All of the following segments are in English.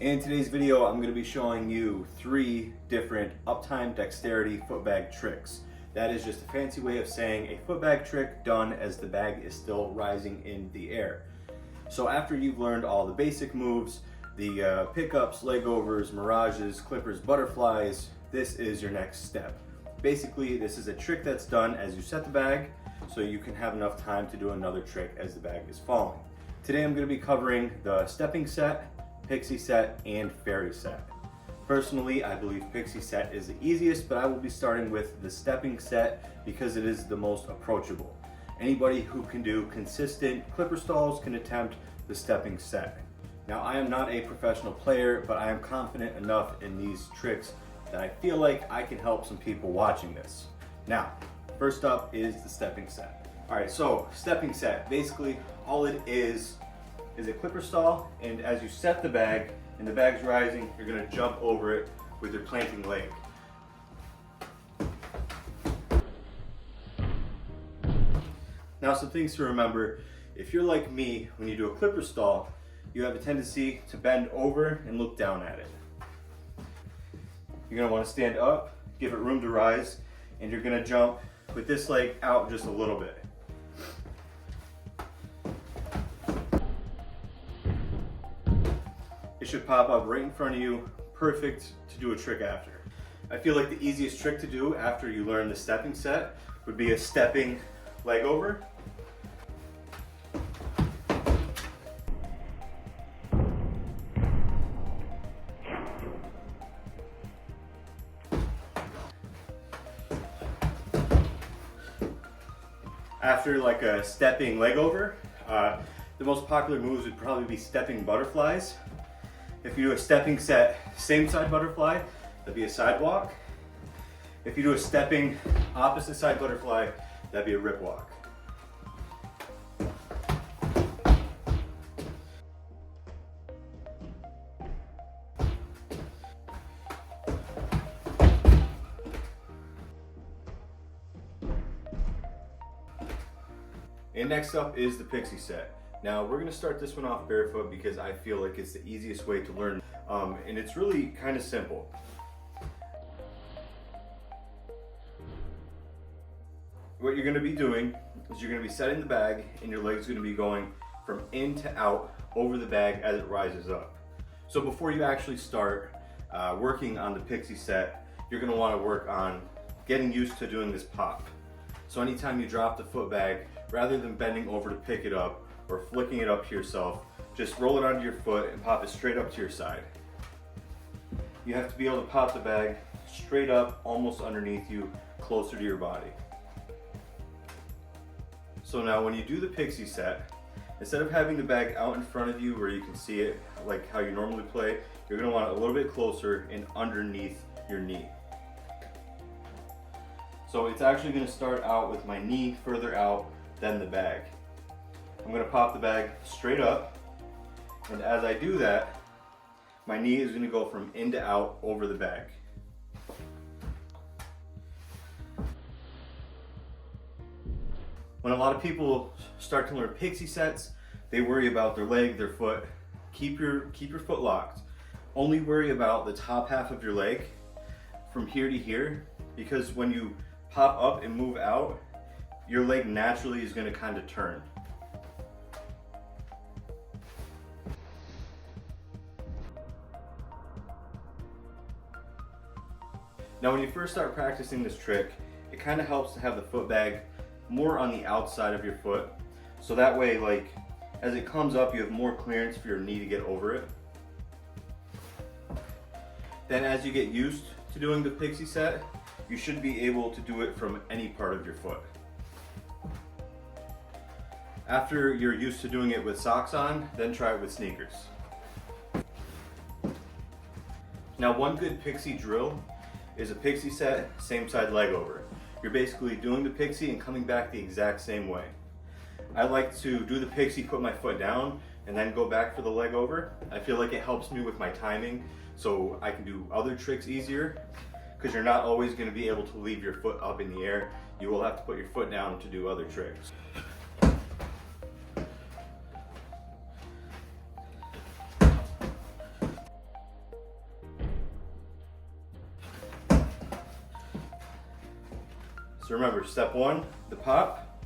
In today's video, I'm going to be showing you 3 different uptime dexterity footbag tricks. That is just a fancy way of saying a footbag trick done as the bag is still rising in the air. So after you've learned all the basic moves, the pickups, leg overs, mirages, clippers, butterflies, this is your next step. Basically, this is a trick that's done as you set the bag so you can have enough time to do another trick as the bag is falling. Today I'm going to be covering the stepping set, Pixie Set, and Fairy Set. Personally, I believe Pixie Set is the easiest, but I will be starting with the stepping set because it is the most approachable. Anybody who can do consistent clipper stalls can attempt the stepping set. Now, I am not a professional player, but I am confident enough in these tricks that I feel like I can help some people watching this. Now, first up is the stepping set. All right, so stepping set, basically all it is a clipper stall, and as you set the bag and the bag's rising, you're gonna jump over it with your planting leg. Now, some things to remember: if you're like me, when you do a clipper stall, you have a tendency to bend over and look down at it. You're gonna wanna stand up, give it room to rise, and you're gonna jump with this leg out just a little bit. It should pop up right in front of you, perfect to do a trick after. I feel like the easiest trick to do after you learn the stepping set would be a stepping leg over. After like a stepping leg over, the most popular moves would probably be stepping butterflies. If you do a stepping set, same side butterfly, that'd be a sidewalk. If you do a stepping opposite side butterfly, that'd be a rip walk. And next up is the Pixie Set. Now, we're gonna start this one off barefoot because I feel like it's the easiest way to learn, and it's really kind of simple. What you're gonna be doing is you're gonna be setting the bag and your leg's gonna be going from in to out over the bag as it rises up. So before you actually start working on the Pixie Set, you're gonna wanna work on getting used to doing this pop. So anytime you drop the foot bag, rather than bending over to pick it up or flicking it up to yourself, just roll it onto your foot and pop it straight up to your side. You have to be able to pop the bag straight up, almost underneath you, closer to your body. So now when you do the Pixie Set, instead of having the bag out in front of you where you can see it like how you normally play, you're gonna want it a little bit closer and underneath your knee. So it's actually gonna start out with my knee further out than the bag. I'm gonna pop the bag straight up, and as I do that, my knee is gonna go from in to out over the bag. When a lot of people start to learn Pixie Sets, they worry about their leg, their foot. Keep your foot locked. Only worry about the top half of your leg from here to here, because when you pop up and move out, your leg naturally is gonna kind of turn. Now, when you first start practicing this trick, it kind of helps to have the foot bag more on the outside of your foot. So that way, like, as it comes up, you have more clearance for your knee to get over it. Then as you get used to doing the Pixie Set, you should be able to do it from any part of your foot. After you're used to doing it with socks on, then try it with sneakers. Now, one good Pixie drill is a Pixie Set, same side leg over. You're basically doing the Pixie and coming back the exact same way. I like to do the Pixie, put my foot down, and then go back for the leg over. I feel like it helps me with my timing, so I can do other tricks easier, because you're not always going to be able to leave your foot up in the air. You will have to put your foot down to do other tricks. So remember, step 1, the pop.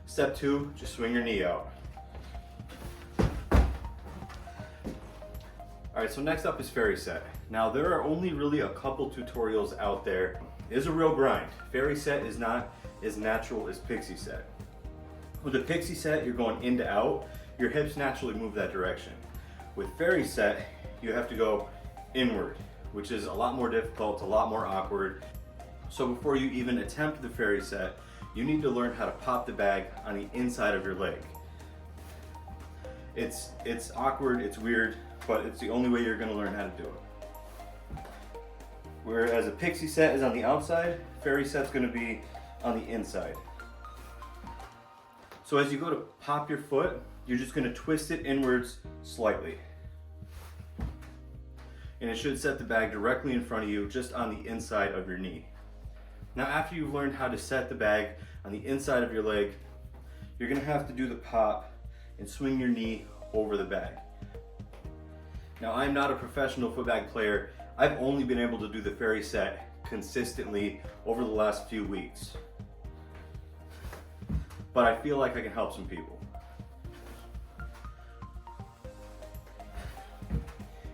Step 2, just swing your knee out. All right, so next up is fairy set. Now there are only really a couple tutorials out there. It is a real grind. Fairy set is not as natural as pixie set. With a pixie set, you're going in to out. Your hips naturally move that direction. With fairy set, you have to go inward, which is a lot more difficult, a lot more awkward. So before you even attempt the fairy set, you need to learn how to pop the bag on the inside of your leg. It's awkward, it's weird, but it's the only way you're gonna learn how to do it. Whereas a pixie set is on the outside, fairy set's gonna be on the inside. So as you go to pop your foot, you're just gonna twist it inwards slightly. And it should set the bag directly in front of you, just on the inside of your knee. Now after you've learned how to set the bag on the inside of your leg, you're gonna have to do the pop and swing your knee over the bag. Now I'm not a professional footbag player. I've only been able to do the fairy set consistently over the last few weeks. But I feel like I can help some people.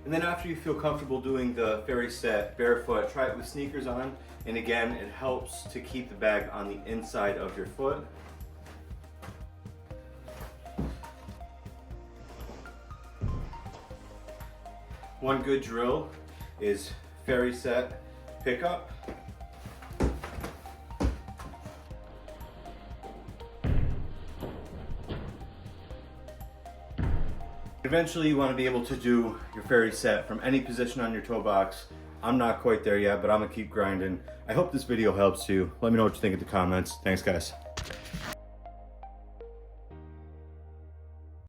And then after you feel comfortable doing the fairy set barefoot, try it with sneakers on. And again, it helps to keep the bag on the inside of your foot. One good drill is fairy set pickup. Eventually you want to be able to do your fairy set from any position on your toe box. I'm not quite there yet, but I'm gonna keep grinding. I hope this video helps you. Let me know what you think in the comments. Thanks, guys.